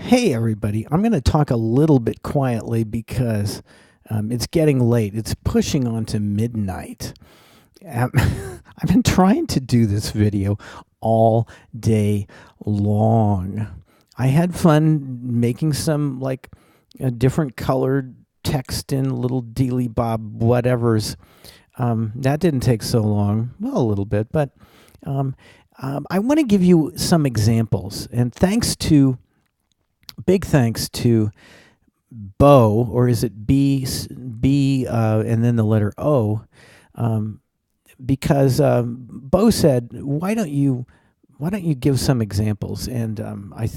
Hey, everybody. I'm going to talk a little bit quietly because it's getting late. It's pushing on to midnight. I've been trying to do this video all day long. I had fun making some different colored text in little dealy bob whatevers. That didn't take so long. Well, a little bit, but I want to give you some examples. And big thanks to Bo, or is it B, and then the letter O, because Bo said, "Why don't you give some examples?" And I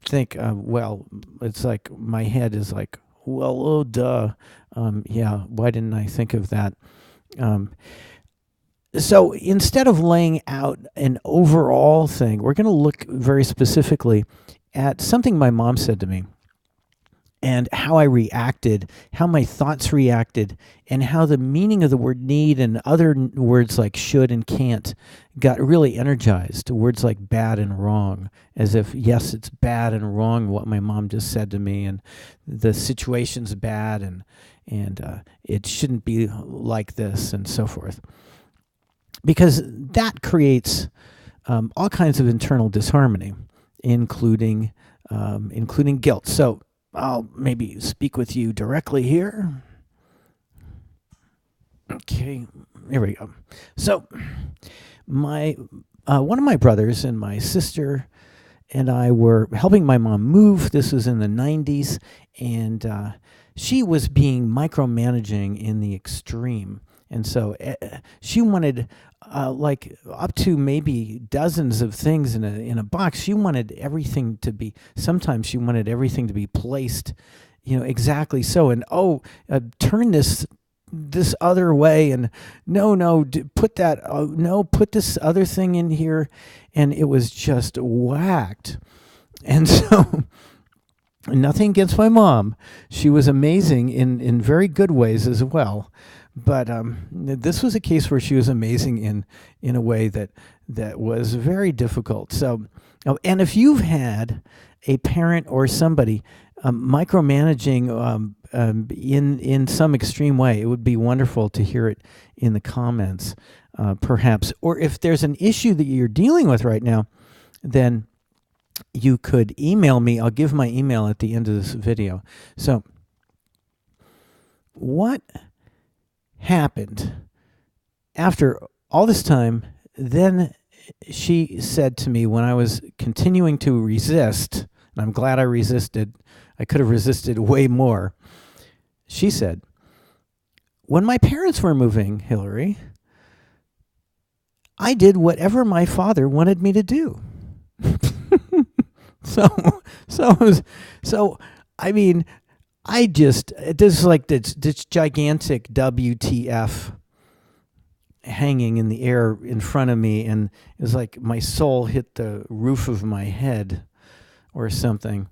think, well, it's like my head is like, well, oh, duh, yeah. Why didn't I think of that? So instead of laying out an overall thing, we're going to look very specifically at something my mom said to me and how I reacted, how my thoughts reacted, and how the meaning of the word need and other words like should and can't got really energized. Words like bad and wrong, as if, yes, it's bad and wrong what my mom just said to me, and the situation's bad, and it shouldn't be like this, and so forth. Because that creates all kinds of internal disharmony, including guilt. So I'll maybe speak with you directly here. Okay, here we go. So my one of my brothers and my sister and I were helping my mom move. This was in the 90s, and she was being micromanaging in the extreme. And so she wanted up to maybe dozens of things in a box. She wanted everything to be. Sometimes she wanted everything to be placed, exactly so. And turn this other way, and no, put that. No, put this other thing in here, and it was just whacked. And so. Nothing against my mom. She was amazing in very good ways as well. But this was a case where she was amazing in a way that was very difficult. So, and if you've had a parent or somebody micromanaging in some extreme way, it would be wonderful to hear it in the comments, perhaps. Or if there's an issue that you're dealing with right now, then you could email me. I'll give my email at the end of this video. So, what happened after all this time? Then she said to me, when I was continuing to resist, and I'm glad I resisted, I could have resisted way more. She said, when my parents were moving, Hillary, I did whatever my father wanted me to do. So, I mean, there's like this gigantic WTF hanging in the air in front of me, and it was like my soul hit the roof of my head or something.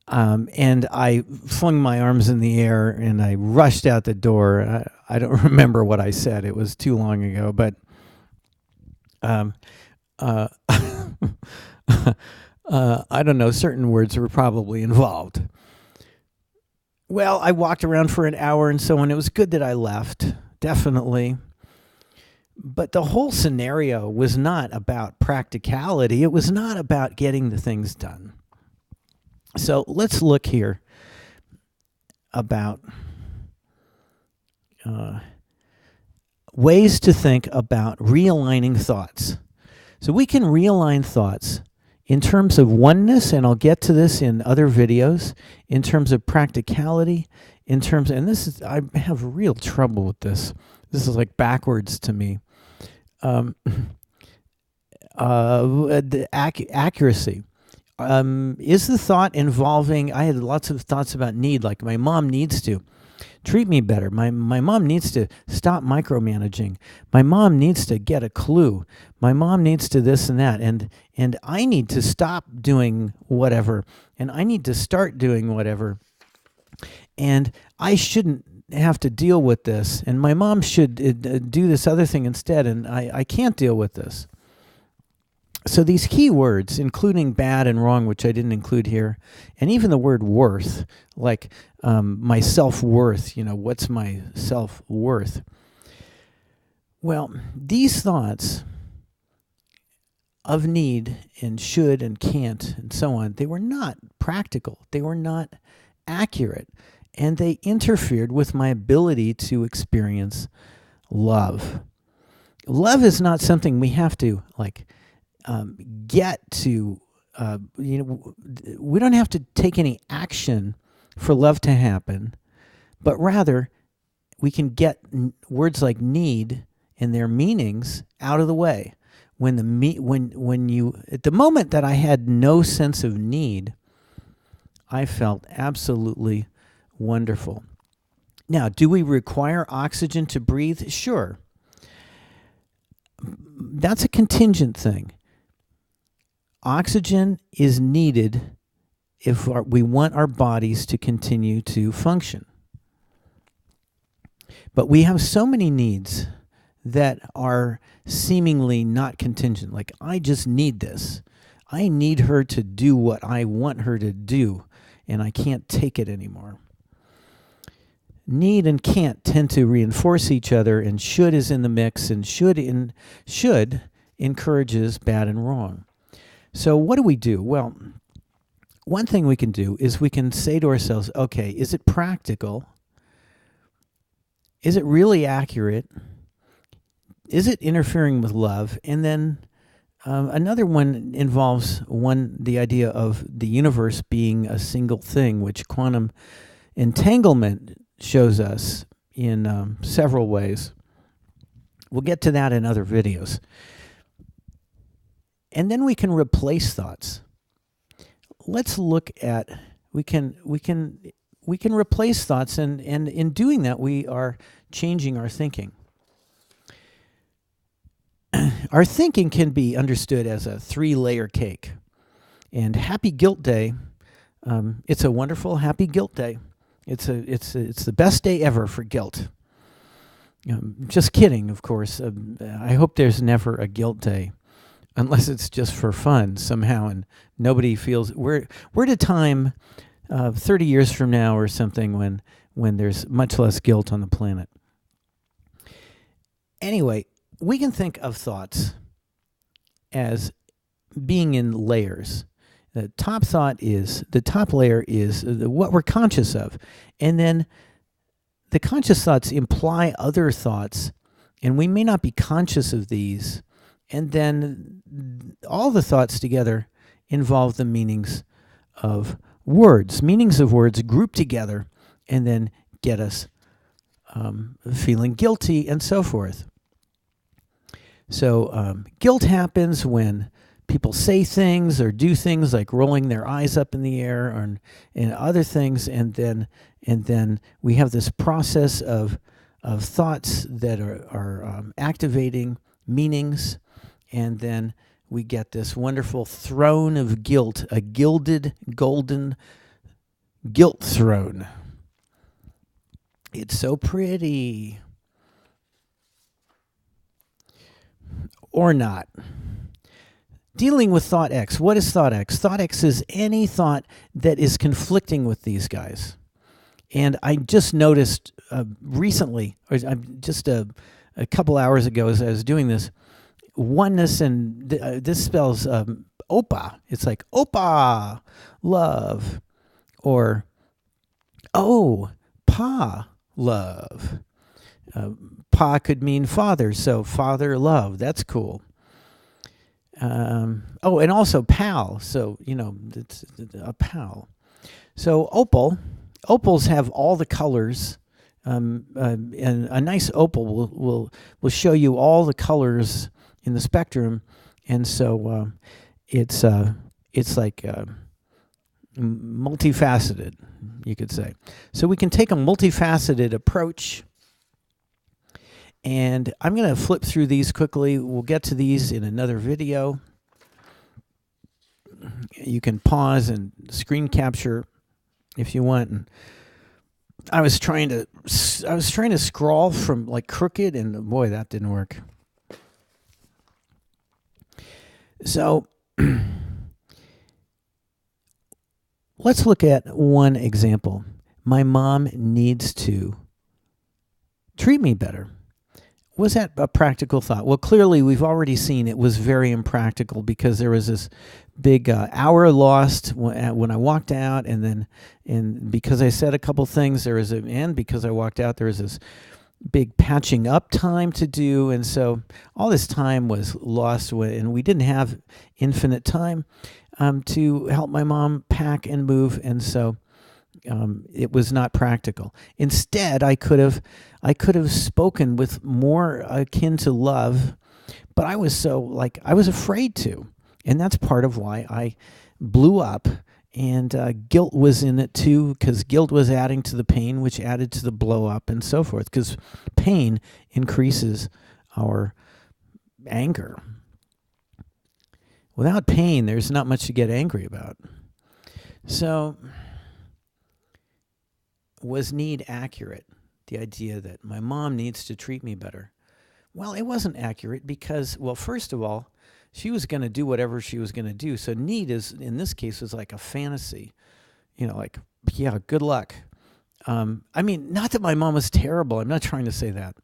And I flung my arms in the air and I rushed out the door. I don't remember what I said. It was too long ago, but I don't know, certain words were probably involved. Well, I walked around for an hour and so on. It was good that I left, definitely. But the whole scenario was not about practicality. It was not about getting the things done. So let's look here about ways to think about realigning thoughts. So we can realign thoughts in terms of oneness, and I'll get to this in other videos, in terms of practicality, and I have real trouble with this. This is like backwards to me. The accuracy. Is the thought involving, I had lots of thoughts about need, like my mom needs to treat me better. My mom needs to stop micromanaging. My mom needs to get a clue. My mom needs to this and that. And I need to stop doing whatever. And I need to start doing whatever. And I shouldn't have to deal with this. And my mom should do this other thing instead. And I can't deal with this. So these key words, including bad and wrong, which I didn't include here, and even the word worth, like my self-worth, what's my self-worth? Well, these thoughts of need and should and can't and so on, they were not practical. They were not accurate. And they interfered with my ability to experience love. Love is not something we have to get to. We don't have to take any action for love to happen, but rather we can get words like need and their meanings out of the way. When at the moment that I had no sense of need, I felt absolutely wonderful. Now, do we require oxygen to breathe? Sure. That's a contingent thing. Oxygen is needed if we want our bodies to continue to function. But we have so many needs that are seemingly not contingent. Like, I just need this. I need her to do what I want her to do, and I can't take it anymore. Need and can't tend to reinforce each other, and should is in the mix, and should encourages bad and wrong. So what do we do? Well, one thing we can do is we can say to ourselves, okay, is it practical? Is it really accurate? Is it interfering with love? And then another one involves the idea of the universe being a single thing, which quantum entanglement shows us in several ways. We'll get to that in other videos. And then we can replace thoughts. Let's look at we can replace thoughts, and in doing that we are changing our thinking. Our thinking can be understood as a 3-layer cake. And Happy Guilt Day, it's a wonderful Happy Guilt Day. It's the best day ever for guilt. Just kidding, of course. I hope there's never a guilt day, unless it's just for fun somehow, and nobody feels we're at a time 30 years from now or something when there's much less guilt on the planet. Anyway, we can think of thoughts as being in layers. The top layer is what we're conscious of. And then the conscious thoughts imply other thoughts, and we may not be conscious of these. And then all the thoughts together involve the meanings of words. Meanings of words grouped together and then get us feeling guilty and so forth. So guilt happens when people say things or do things like rolling their eyes up in the air and other things, and then we have this process of thoughts that are activating meanings, and then we get this wonderful throne of guilt, a gilded golden guilt throne. It's so pretty. Or not. Dealing with thought X. What is thought X? Thought X is any thought that is conflicting with these guys. And I just noticed recently, or just a couple hours ago as I was doing this, oneness, and this spells Opa. It's like Opa, love, or Pa, love. Pa could mean father, so father love. That's cool. And also pal. So it's a pal. So opals have all the colors, and a nice opal will show you all the colors in the spectrum, and so it's like multifaceted, you could say. So we can take a multifaceted approach. And I'm going to flip through these quickly. We'll get to these in another video. You can pause and screen capture if you want. And I was trying to scroll from crooked, and boy, that didn't work. So let's look at one example. My mom needs to treat me better. Was that a practical thought? Well, clearly we've already seen it was very impractical because there was this big hour lost when I walked out, and because I said a couple things, and because I walked out, there was this big patching up time to do, and so all this time was lost, and we didn't have infinite time to help my mom pack and move, and so it was not practical. Instead, I could have spoken with more akin to love, but I was I was afraid to, and that's part of why I blew up. And guilt was in it too, because guilt was adding to the pain, which added to the blow up, and so forth. Because pain increases our anger. Without pain, there's not much to get angry about. So, was need accurate? The idea that my mom needs to treat me better. Well, it wasn't accurate because, well, first of all, she was going to do whatever she was going to do. So need is, in this case, was like a fantasy. Like, yeah, good luck. I mean, not that my mom was terrible. I'm not trying to say that.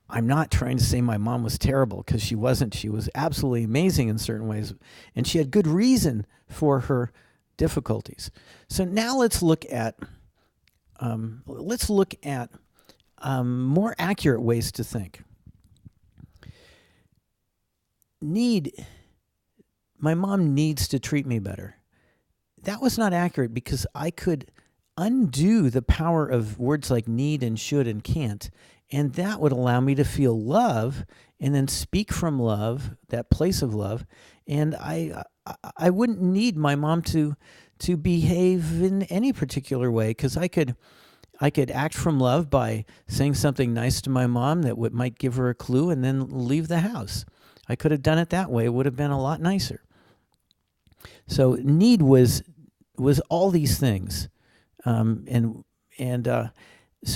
I'm not trying to say my mom was terrible, because she wasn't. She was absolutely amazing in certain ways, and she had good reason for her difficulties. So now let's look at more accurate ways to think. My mom needs to treat me better. That was not accurate because I could undo the power of words like need and should and can't, and that would allow me to feel love and then speak from love, that place of love, and I wouldn't need my mom to behave in any particular way, because I could act from love by saying something nice to my mom that might give her a clue and then leave the house. I could have done it that way. It would have been a lot nicer. So need was all these things, so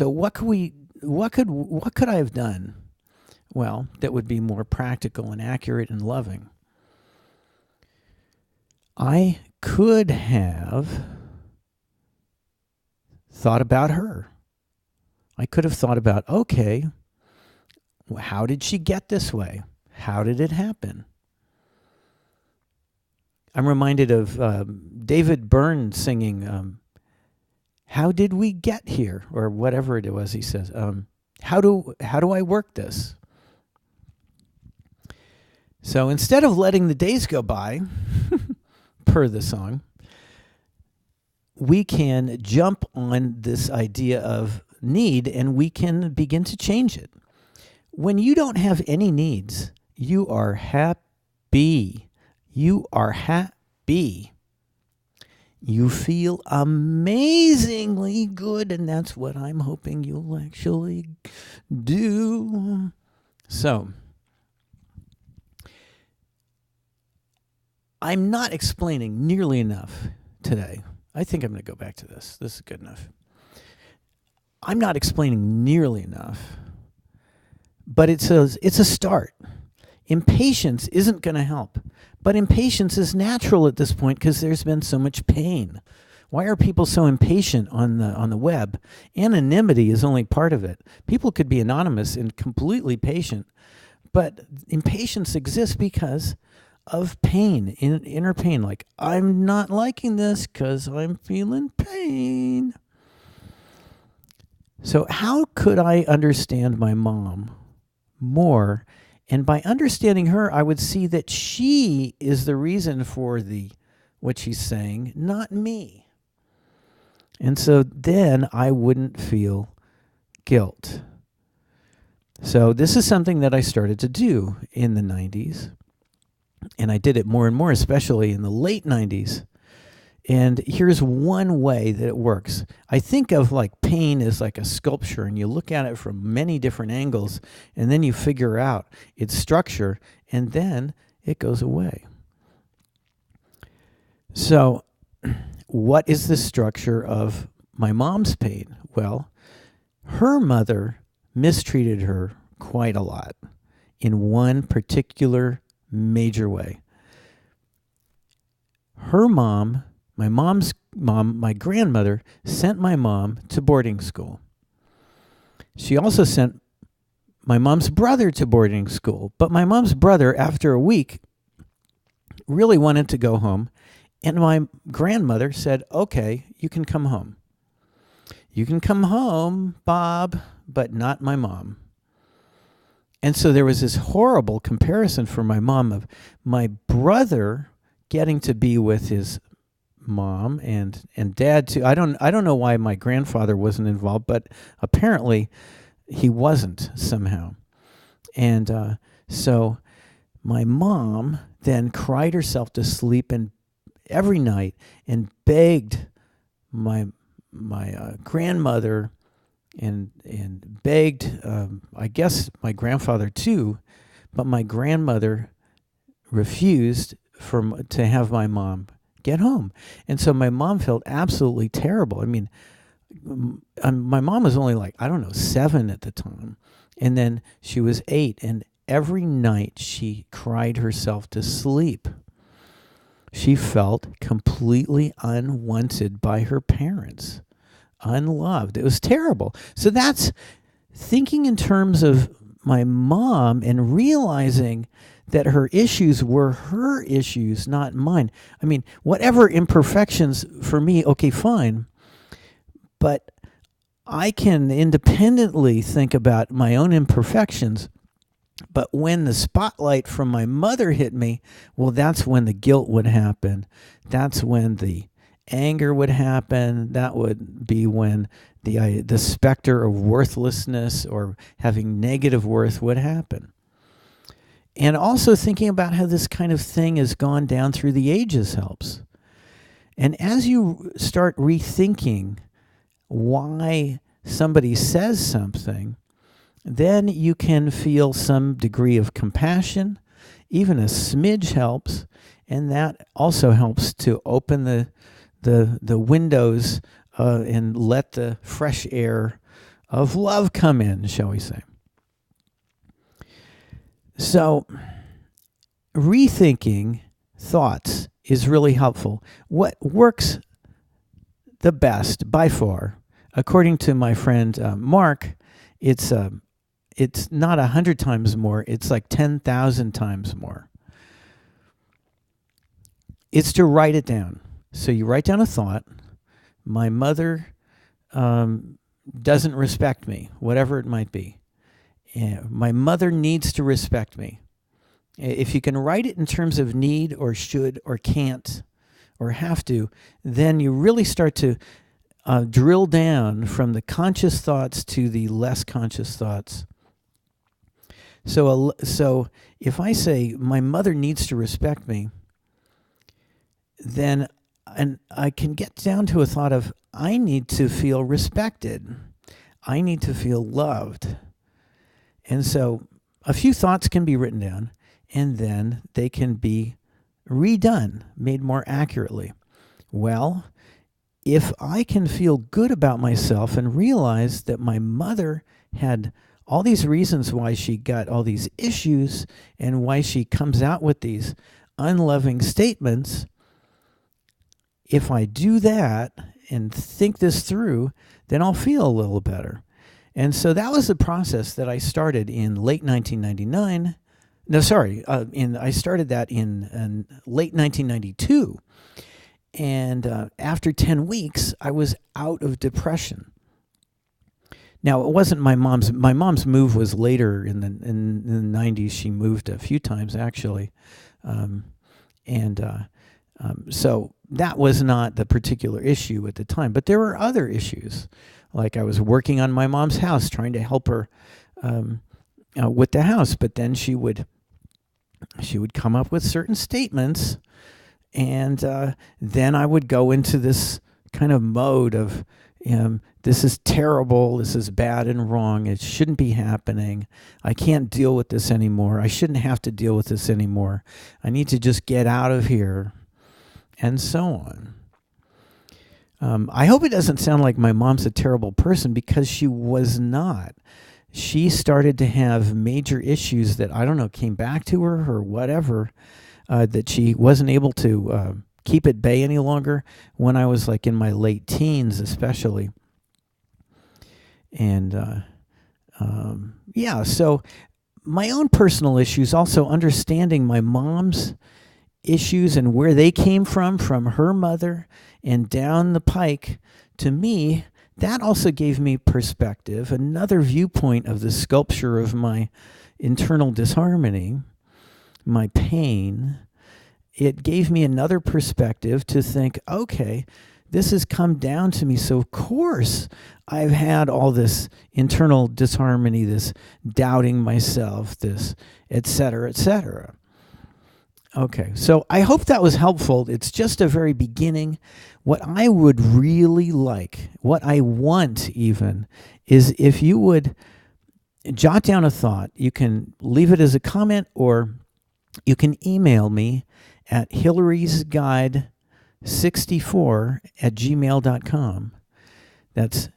what could I have done? Well, that would be more practical and accurate and loving. I could have thought about her. I could have thought about, okay, how did she get this way? How did it happen? I'm reminded of David Byrne singing, how did we get here? Or whatever it was he says. How do I work this? So instead of letting the days go by, per the song, we can jump on this idea of need and we can begin to change it. When you don't have any needs, you are happy. You are happy. You feel amazingly good, and that's what I'm hoping you'll actually do. So, I'm not explaining nearly enough today. I think I'm going to go back to this. This is good enough. I'm not explaining nearly enough, but it's a start. Impatience isn't going to help, but impatience is natural at this point because there's been so much pain. Why are people so impatient on the web? Anonymity is only part of it. People could be anonymous and completely patient, but impatience exists because of pain, inner pain. Like, I'm not liking this because I'm feeling pain. So how could I understand my mom more? And by understanding her, I would see that she is the reason for what she's saying, not me. And so then I wouldn't feel guilt. So this is something that I started to do in the 90s. And I did it more and more, especially in the late 90s. And here's one way that it works. I think of like pain as like a sculpture, and you look at it from many different angles, and then you figure out its structure, and then it goes away. So what is the structure of my mom's pain? Well, her mother mistreated her quite a lot. in one particular major way. Her mom, my mom's mom, my grandmother, sent my mom to boarding school. She also sent my mom's brother to boarding school. But my mom's brother, after a week, really wanted to go home. And my grandmother said, okay, you can come home. You can come home, Bob, but not my mom. And so there was this horrible comparison for my mom of my brother getting to be with his mom and dad too. I don't know why my grandfather wasn't involved, but apparently he wasn't somehow. And so my mom then cried herself to sleep and every night and begged my grandmother and begged, I guess, my grandfather too, but my grandmother refused to have my mom get home. And so my mom felt absolutely terrible. I mean, my mom was only like, 7 at the time. And then she was 8. And every night she cried herself to sleep. She felt completely unwanted by her parents, unloved. It was terrible. So that's thinking in terms of my mom and realizing that her issues were her issues, not mine. I mean, whatever imperfections for me, okay, fine. But I can independently think about my own imperfections. But when the spotlight from my mother hit me, well, that's when the guilt would happen. That's when the anger would happen. That would be when the specter of worthlessness or having negative worth would happen. And also thinking about how this kind of thing has gone down through the ages helps. And as you start rethinking why somebody says something, then you can feel some degree of compassion. Even a smidge helps, and that also helps to open the windows and let the fresh air of love come in, shall we say. So, rethinking thoughts is really helpful. What works the best, by far, according to my friend Mark, it's not 100 times more, it's like 10,000 times more. It's to write it down. So you write down a thought. My mother doesn't respect me, whatever it might be. My mother needs to respect me. If you can write it in terms of need or should or can't or have to, then you really start to drill down from the conscious thoughts to the less conscious thoughts. So if I say my mother needs to respect me, then I can get down to a thought of I need to feel respected. I need to feel loved. And so a few thoughts can be written down, and then they can be redone, made more accurately. Well, if I can feel good about myself and realize that my mother had all these reasons why she got all these issues and why she comes out with these unloving statements, if I do that and think this through, then I'll feel a little better. And so that was the process that I started in late 1999. I started that in late 1992. And after 10 weeks, I was out of depression. Now, it wasn't my mom's. My mom's move was later in the 90s. She moved a few times, actually. So that was not the particular issue at the time. But there were other issues. Like I was working on my mom's house, trying to help her with the house. But then she would come up with certain statements. And then I would go into this kind of mode of, this is terrible, this is bad and wrong, it shouldn't be happening, I can't deal with this anymore, I shouldn't have to deal with this anymore, I need to just get out of here, and so on. I hope it doesn't sound like my mom's a terrible person, because she was not. she started to have major issues that, I don't know, came back to her or whatever, that she wasn't able to keep at bay any longer when I was like in my late teens, especially. And yeah, so my own personal issues, also understanding my mom's issues and where they came from her mother and down the pike to me, that also gave me perspective, another viewpoint of the sculpture of my internal disharmony, my pain. It gave me another perspective to think, okay, this has come down to me. So of course I've had all this internal disharmony, this doubting myself, this et cetera, et cetera. Okay, so I hope that was helpful. It's just a very beginning. What I would really like, what I want even, is if you would jot down a thought. You can leave it as a comment, or you can email me at hilarysguide64@gmail.com. That's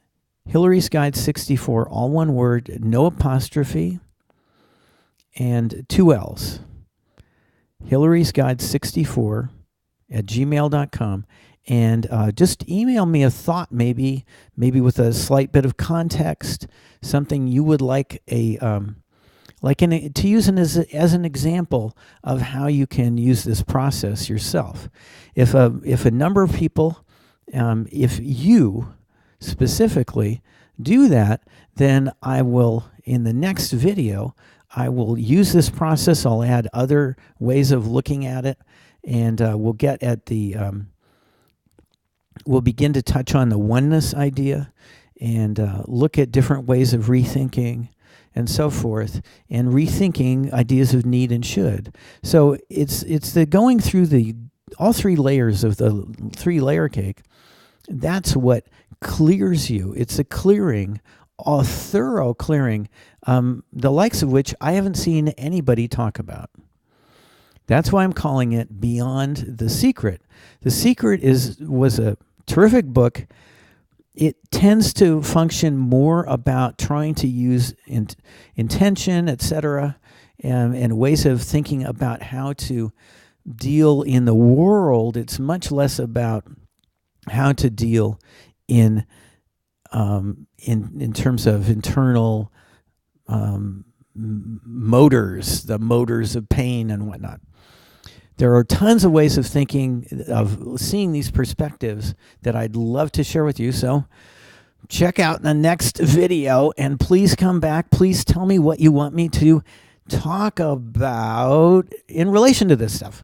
hilarysguide64, all one word, no apostrophe, and 2 L's. hilarysguide64@gmail.com. And just email me a thought, maybe with a slight bit of context, something you would like to use as an example of how you can use this process yourself. If a number of people, if you specifically do that, then I will, in the next video, I will use this process. I'll add other ways of looking at it, and we'll get at the we'll begin to touch on the oneness idea and look at different ways of rethinking and so forth, and rethinking ideas of need and should. So it's the going through all 3 layers of the 3-layer cake. That's what clears you. It's a clearing, a thorough clearing, the likes of which I haven't seen anybody talk about. That's why I'm calling it Beyond the Secret. The Secret was a terrific book. It tends to function more about trying to use intention, etc., and ways of thinking about how to deal in the world. It's much less about how to deal in terms of internal motors, the motors of pain and whatnot. There are tons of ways of thinking, of seeing these perspectives that I'd love to share with you. So check out the next video, and please come back. Please tell me what you want me to talk about in relation to this stuff.